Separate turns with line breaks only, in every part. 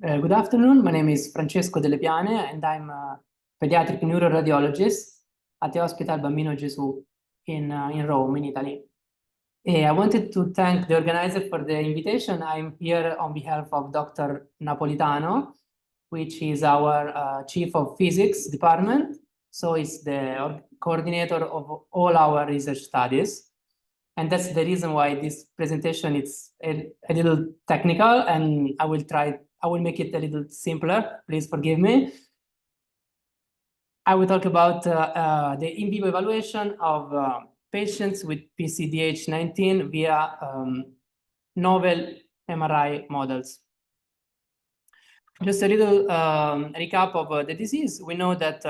Good afternoon. My name is Francesco Dellepiane, and I'm a pediatric neuroradiologist at the Hospital Bambino Gesù in Rome, in Italy. I wanted to thank the organizer for the invitation. I'm here on behalf of Dr. Napolitano, which is our Chief of Physics department. So he's the coordinator of all our research studies. And that's the reason why this presentation is a little technical, and I will make it a little simpler. Please forgive me. I will talk about the in vivo evaluation of patients with PCDH19 via novel MRI models. Just a little recap of the disease. We know that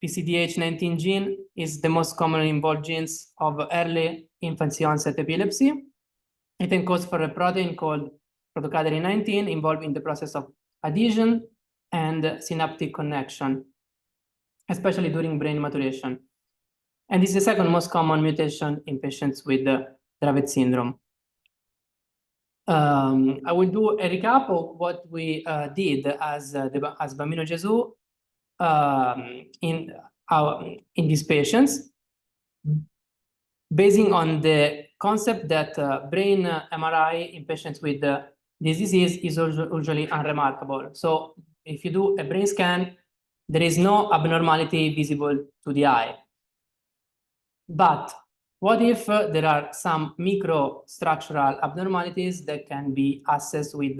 PCDH19 gene is the most commonly involved genes of early infancy onset epilepsy. It encodes for a protein called protocatenin 19 involved in the process of adhesion and synaptic connection, especially during brain maturation. And this is the second most common mutation in patients with Dravet syndrome. I will do a recap of what we did as Bambino Gesù in these patients, basing on the concept that brain MRI in patients with this disease is usually unremarkable. So if you do a brain scan, there is no abnormality visible to the eye. But what if there are some microstructural abnormalities that can be assessed with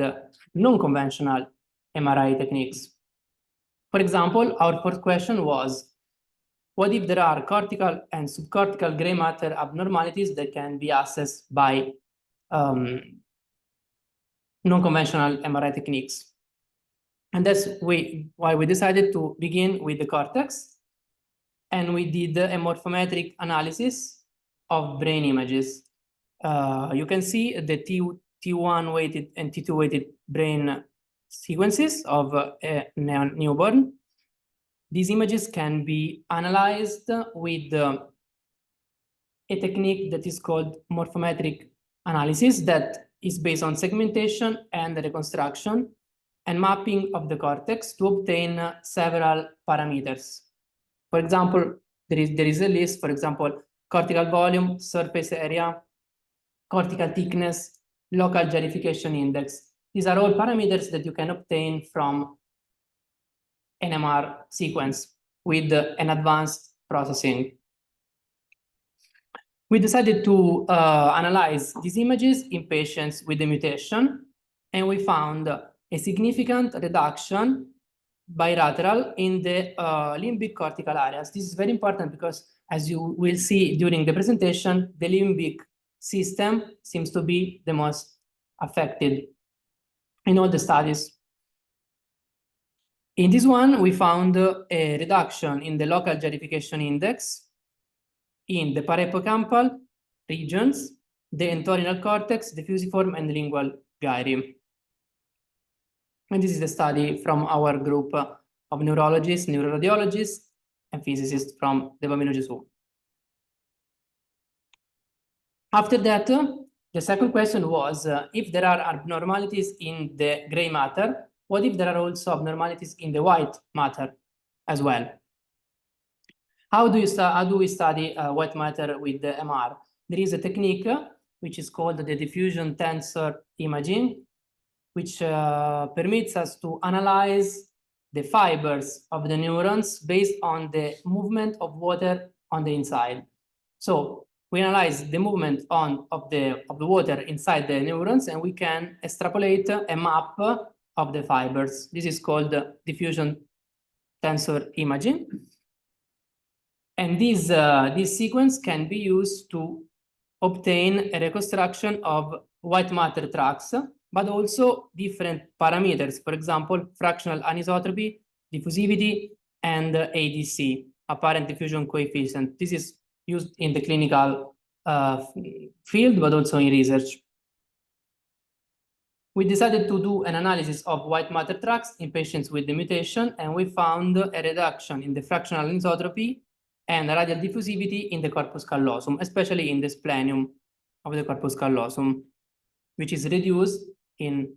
non-conventional MRI techniques? For example, our first question was, what if there are cortical and subcortical gray matter abnormalities that can be assessed by non-conventional MRI techniques? And that's why we decided to begin with the cortex. And we did a morphometric analysis of brain images. You can see the T1 weighted and T2 weighted brain sequences of a newborn. These images can be analyzed with a technique that is called morphometric analysis that is based on segmentation and reconstruction and mapping of the cortex to obtain several parameters. For example, there is a list, for example, cortical volume, surface area, cortical thickness, local gyrification index. These are all parameters that you can obtain from NMR sequence with an advanced processing. We decided to analyze these images in patients with the mutation, and we found a significant reduction bilateral in the limbic cortical areas. This is very important because, as you will see during the presentation, the limbic system seems to be the most affected in all the studies. In this one, we found a reduction in the local gyrification index in the parahippocampal regions, the entorhinal cortex, the fusiform, and the lingual gyri. And this is a study from our group of neurologists, neuroradiologists, and physicists from the Bambino Gesù. After that, the second question was, if there are abnormalities in the gray matter, what if there are also abnormalities in the white matter as well? How do we study white matter with the MR? There is a technique which is called the diffusion tensor imaging, which permits us to analyze the fibers of the neurons based on the movement of water on the inside. So we analyze the movement of the water inside the neurons, and we can extrapolate a map of the fibers. This is called diffusion tensor imaging. And this sequence can be used to obtain a reconstruction of white matter tracks, but also different parameters. For example, fractional anisotropy, diffusivity, and ADC, apparent diffusion coefficient. This is used in the clinical field, but also in research. We decided to do an analysis of white matter tracks in patients with the mutation, and we found a reduction in the fractional anisotropy and radial diffusivity in the corpus callosum, especially in the splenium of the corpus callosum, which is reduced in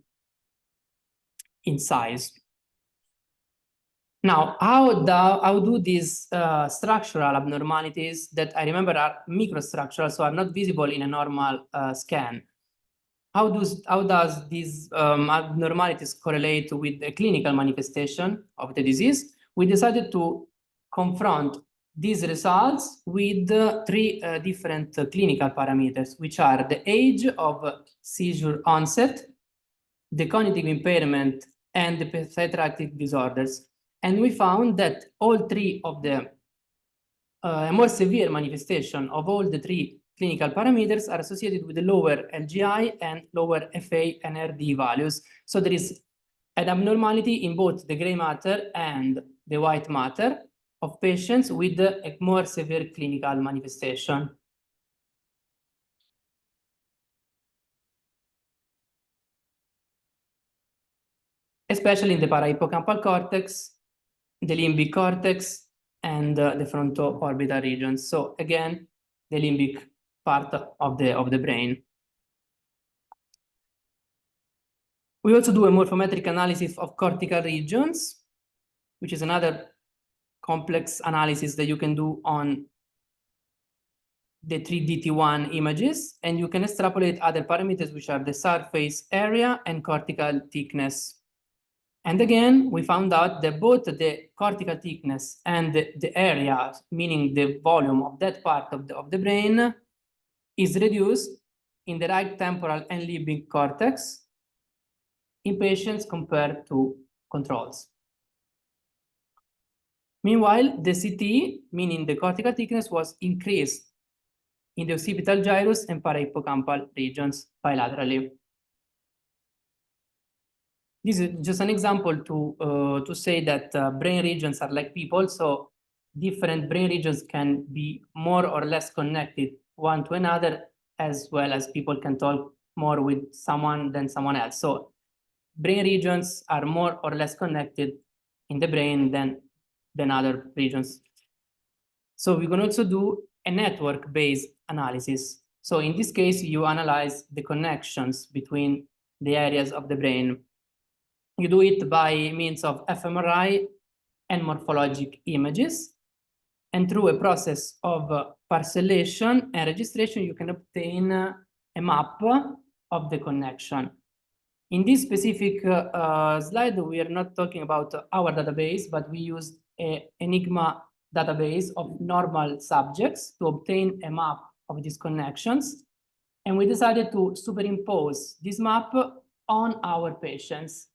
in size. Now, how do these structural abnormalities that I remember are microstructural, so are not visible in a normal scan? How does these abnormalities correlate with the clinical manifestation of the disease? We decided to confront these results with three different clinical parameters, which are the age of seizure onset, the cognitive impairment, and the psychiatric disorders. And we found that all three of the more severe manifestation of all the three clinical parameters are associated with the lower LGI and lower FA and RD values. So there is an abnormality in both the gray matter and the white matter of patients with a more severe clinical manifestation. Especially in the parahippocampal cortex, the limbic cortex, and the fronto-orbital regions. So again, the limbic part of the brain. We also do a morphometric analysis of cortical regions, which is another complex analysis that you can do on the 3DT1 images, and you can extrapolate other parameters, which are the surface area and cortical thickness. And again, we found out that both the cortical thickness and the area, meaning the volume of that part of the brain, is reduced in the right temporal and limbic cortex in patients compared to controls. Meanwhile, the CT, meaning the cortical thickness, was increased in the occipital gyrus and parahippocampal regions bilaterally. This is just an example to say that brain regions are like people, so different brain regions can be more or less connected one to another, as well as people can talk more with someone than someone else. So brain regions are more or less connected in the brain than other regions. So we can also do a network-based analysis. So in this case, you analyze the connections between the areas of the brain. You do it by means of fMRI and morphologic images. And through a process of parcellation and registration, you can obtain a map of the connection. In this specific slide, we are not talking about our database, but we used an Enigma database of normal subjects to obtain a map of these connections. And we decided to superimpose this map on our patients.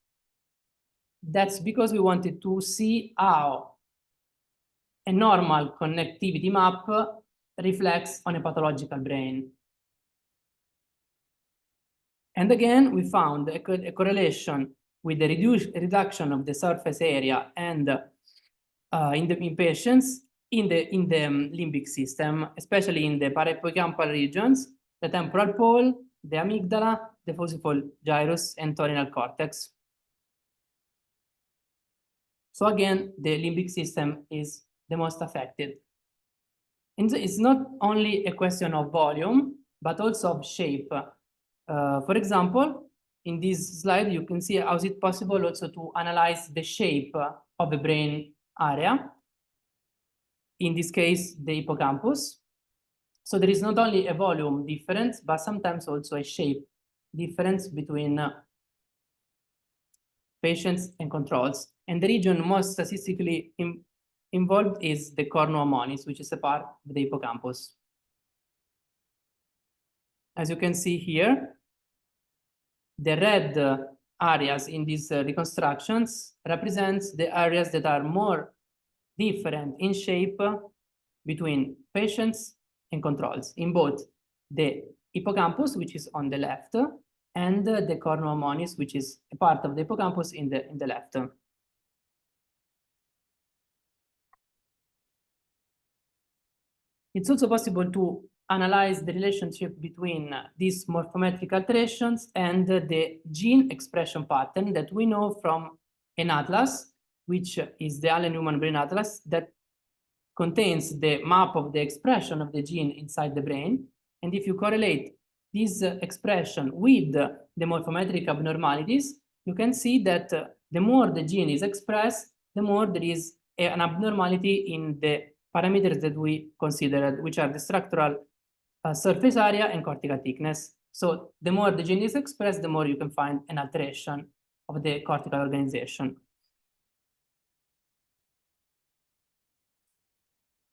That's because we wanted to see how a normal connectivity map reflects on a pathological brain. And again, we found a correlation with the reduction of the surface area and in patients in the limbic system, especially in the parahippocampal regions, the temporal pole, the amygdala, the fusiform gyrus, and torinal cortex. So again, the limbic system is the most affected. And it's not only a question of volume, but also of shape. For example, in this slide, you can see how is it possible also to analyze the shape of the brain area. In this case, the hippocampus. So there is not only a volume difference, but sometimes also a shape difference between patients and controls. And the region most statistically involved is the cornu ammonis, which is a part of the hippocampus. As you can see here, the red areas in these reconstructions represents the areas that are more different in shape between patients and controls in both the hippocampus, which is on the left, and the cornu ammonis, which is a part of the hippocampus in the left. It's also possible to analyze the relationship between these morphometric alterations and the gene expression pattern that we know from an atlas, which is the Allen Human Brain Atlas, that contains the map of the expression of the gene inside the brain. And if you correlate this expression with the morphometric abnormalities, you can see that the more the gene is expressed, the more there is an abnormality in the parameters that we considered, which are the structural surface area and cortical thickness. So the more the gene is expressed, the more you can find an alteration of the cortical organization.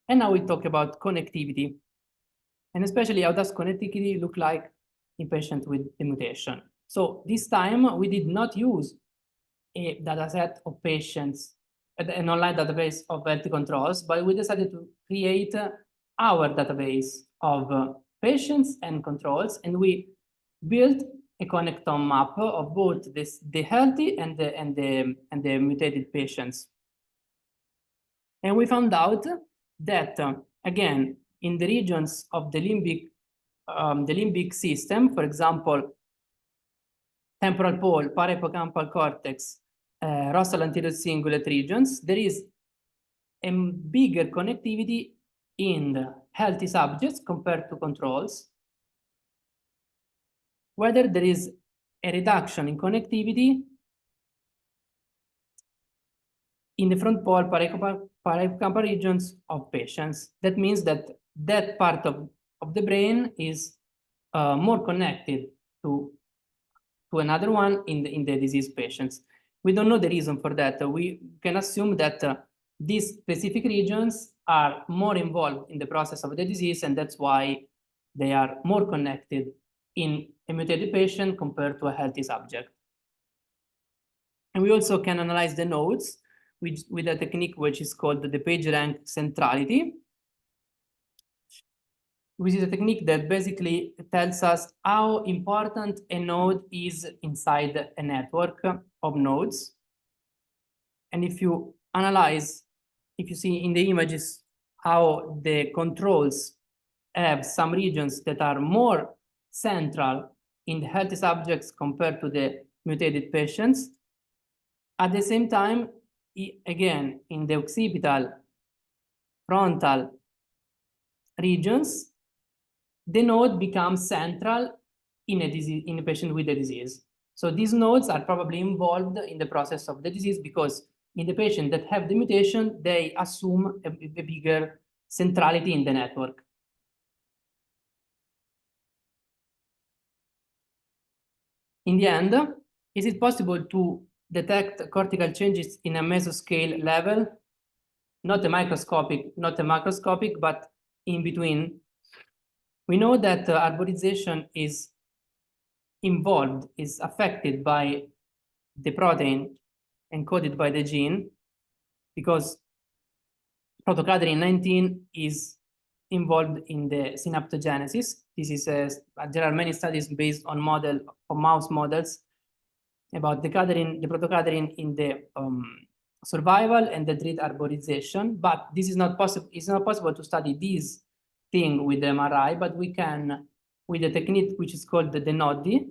And now we talk about connectivity, and especially how does connectivity look like in patients with the mutation. So this time we did not use a dataset of patients, an online database of healthy controls, but we decided to create our database of patients and controls, and we built a connectome map of both the healthy and the mutated patients. And we found out that, again, in the regions of the limbic system, for example, temporal pole, parahippocampal cortex, rostral anterior cingulate regions, there is a bigger connectivity in the healthy subjects compared to controls. Whether there is a reduction in connectivity in the front pole parahippocampal regions of patients. That means that that part of the brain is more connected to another one in the disease patients. We don't know the reason for that. We can assume that these specific regions are more involved in the process of the disease, and that's why they are more connected in a mutated patient compared to a healthy subject. And we also can analyze the nodes with a technique which is called the PageRank centrality, which is a technique that basically tells us how important a node is inside a network of nodes. And if you analyze, if you see in the images how the controls have some regions that are more central in the healthy subjects compared to the mutated patients, at the same time, again, in the occipital, frontal regions, the node becomes central in a patient with a disease. So these nodes are probably involved in the process of the disease because in the patient that have the mutation, they assume a bigger centrality in the network. In the end, is it possible to detect cortical changes in a mesoscale level? Not a microscopic, not a macroscopic, but in between. We know that arborization is involved, is affected by the protein encoded by the gene, because protocadherin 19 is involved in the synaptogenesis. This is there are many studies based on mouse models about the protocadherin in the survival and the treat arborization, but this is not possible. It's not possible to study this thing with the MRI, but we can, with a technique which is called the NODI,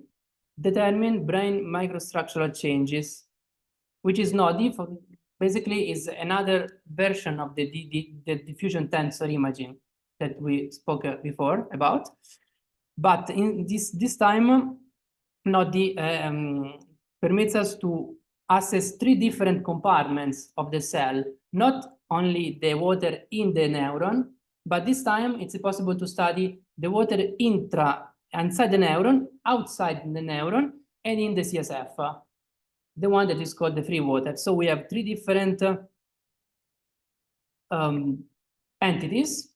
determine brain microstructural changes, which is NODI, basically is another version of the diffusion tensor imaging that we spoke before about. But in this time, NODI permits us to assess 3 different compartments of the cell, not only the water in the neuron, but this time it's possible to study the water inside the neuron, outside the neuron, and in the CSF, the one that is called the free water. So we have 3 different entities,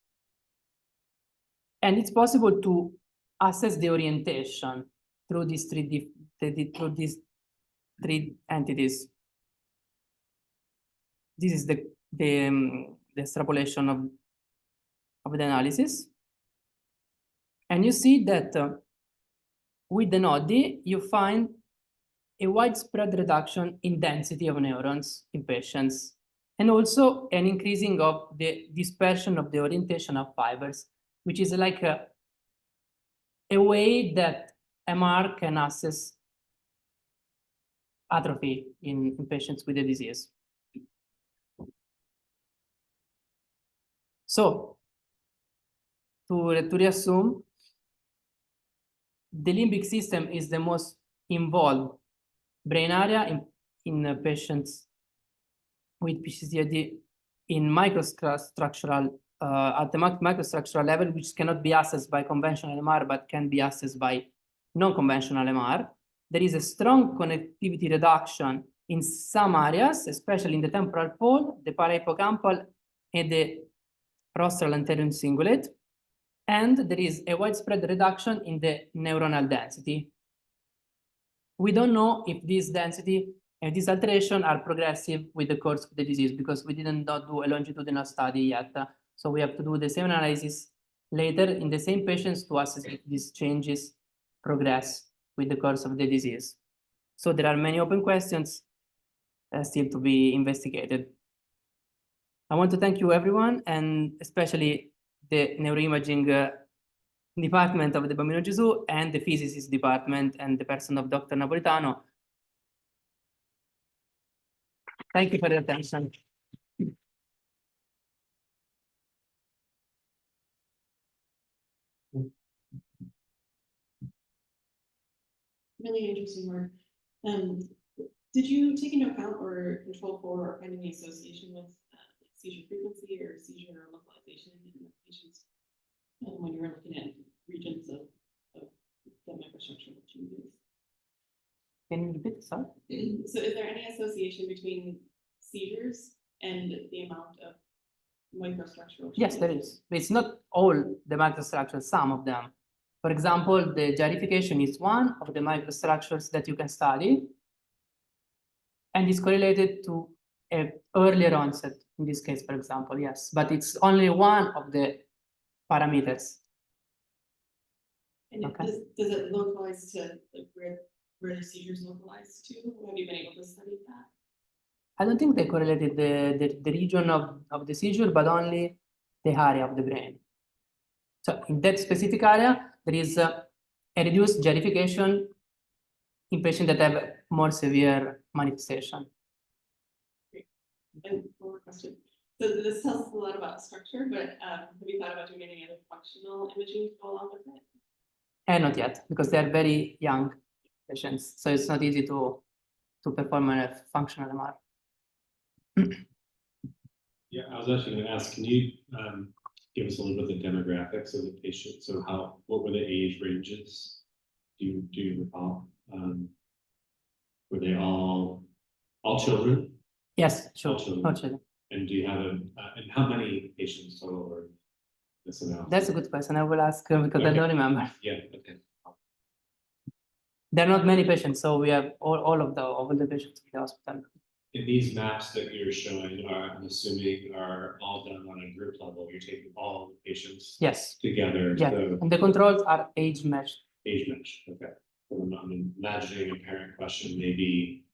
and it's possible to assess the orientation through these 3 entities. This is the extrapolation of the analysis. And you see that with the NODI, you find a widespread reduction in density of neurons in patients, and also an increasing of the dispersion of the orientation of fibers, which is like a way that MR can assess atrophy in patients with the disease. So, to reassume, the limbic system is the most involved brain area in patients with PCDH in microstructural at the microstructural level, which cannot be accessed by conventional MR, but can be accessed by non-conventional MR. There is a strong connectivity reduction in some areas, especially in the temporal pole, the parahippocampal, and the rostral anterior cingulate. And there is a widespread reduction in the neuronal density. We don't know if this density and this alteration are progressive with the course of the disease, because we didn't do a longitudinal study yet. So we have to do the same analysis later in the same patients to assess if these changes progress with the course of the disease. So there are many open questions still to be investigated. I want to thank you, everyone, and especially the neuroimaging department of the Bambino Gesù and the physicists department and the person of Dr. Napolitano. Thank you for your attention.
Really interesting work. Did you take into account or control for or find any association with seizure frequency or seizure localization in the patients when you were looking at regions of the microstructural changes?
Can you repeat, sorry?
So is there any association between seizures and the amount of microstructural changes?
Yes, there is. It's not all the microstructures, some of them. For example, the gyrification is one of the microstructures that you can study, and is correlated to an earlier onset, in this case, for example, yes. But it's only one of the parameters.
And
Okay.
Does it localize to like where the seizures localize to? Have you been able to study that?
I don't think they correlated the region of the seizure, but only the area of the brain. So in that specific area, there is a reduced gyrification in patients that have more severe manifestation.
And one more question. So this tells us a lot about structure, but have you thought about doing any other functional imaging to go along with it?
And not yet, because they are very young patients. So it's not easy to perform a functional MR.
Yeah, I was actually going to ask, can you give us a little bit of the demographics of the patient? So what were the age ranges? Do you recall? Were they all children?
Yes, sure.
All children.
All children.
And do you have and how many patients total were this analysis?
That's a good question. I will ask because I
Okay.
don't remember.
Yeah, okay.
There are not many patients, so we have all the patients in the hospital.
And these maps that you're showing I'm assuming are all done on a group level. You're taking all the patients
Yes.
together.
Yeah.
So
And the controls are age matched.
age match, okay. So I'm imagining a parent question, maybe,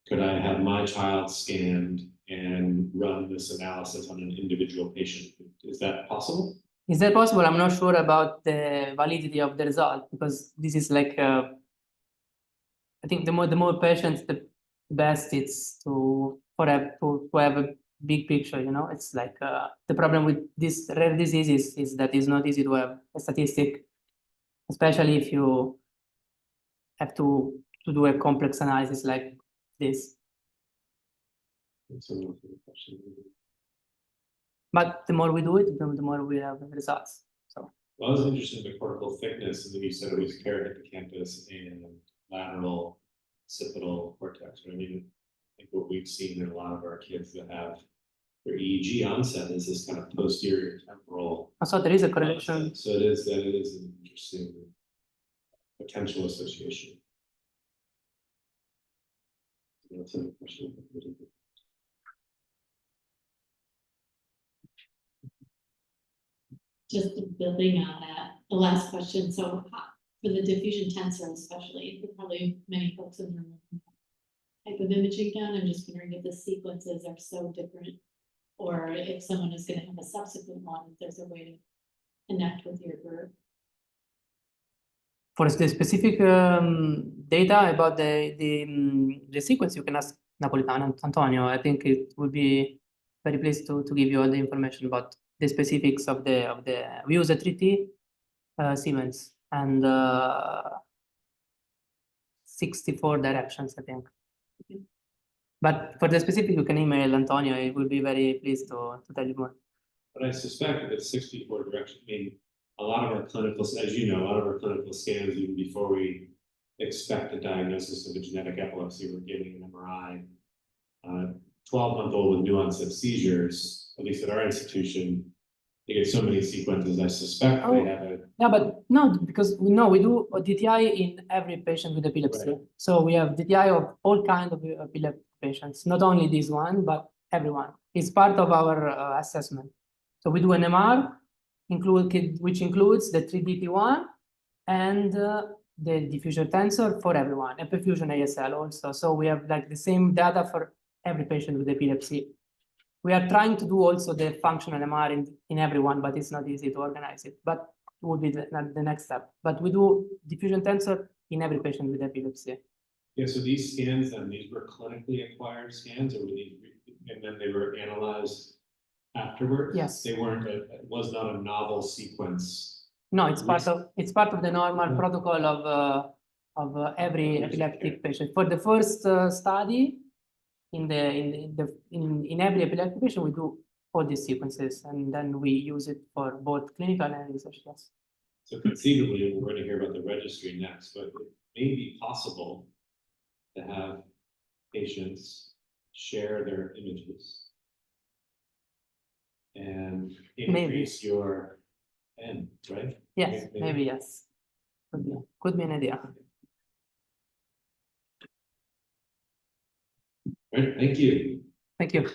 could I have my child scanned and run this analysis on an individual patient? Is that possible?
Is that possible? I'm not sure about the validity of the result, because this is like I think the more patients, the best it's to have a big picture. You know, it's like the problem with this rare diseases is that it's not easy to have a statistic, especially if you have to do a complex analysis like this. But the more we do it, the more we have results. So.
Well, I was interested in the cortical thickness, and then you said it was parahippocampus and lateral occipital cortex. I mean, I think what we've seen in a lot of our kids that have their EEG onset is this kind of posterior temporal.
So there is a correlation.
Onset. So that is an interesting potential association. That's a question.
Just building on that, the last question, so for the diffusion tensor especially, there are probably many folks in the room type of imaging done. I'm just wondering if the sequences are so different, or if someone is going to have a subsequent one, if there's a way to connect with your group.
For the specific data about the sequence, you can ask Napolitano and Antonio. I think it would be very pleased to give you all the information about the specifics of the we use a 3T sequence and 64 directions, I think. But for the specific, you can email Antonio. He will be very pleased to tell you more.
But I suspect that 64 direction, I mean, a lot of our clinical, as you know, a lot of our clinical scans, even before we expect a diagnosis of a genetic epilepsy, we're getting an MRI. 12-month-old with new onset seizures, at least at our institution, they get so many sequences, I suspect they have a.
Yeah, but no, because we do a DTI in every patient with epilepsy.
Right.
So we have DTI of all kinds of epileptic patients, not only this one, but everyone. It's part of our assessment. So we do an MR, which includes the 3DT1 and the diffusion tensor for everyone, and perfusion ASL also. So we have like the same data for every patient with epilepsy. We are trying to do also the functional MR in everyone, but it's not easy to organize it. But it would be the next step. But we do diffusion tensor in every patient with epilepsy.
Yeah, so these scans, then these were clinically acquired scans, or were these, and then they were analyzed afterwards?
Yes.
They weren't, it was not a novel sequence.
No, it's part of the normal protocol of every epileptic patient. For the first study, in every epileptic patient, we do all these sequences, and then we use it for both clinical and research. Yes.
So conceivably, we're going to hear about the registry next, but it may be possible to have patients share their images and increase your N, right?
Yes, maybe yes. Could be an idea.
Right, thank you.
Thank you.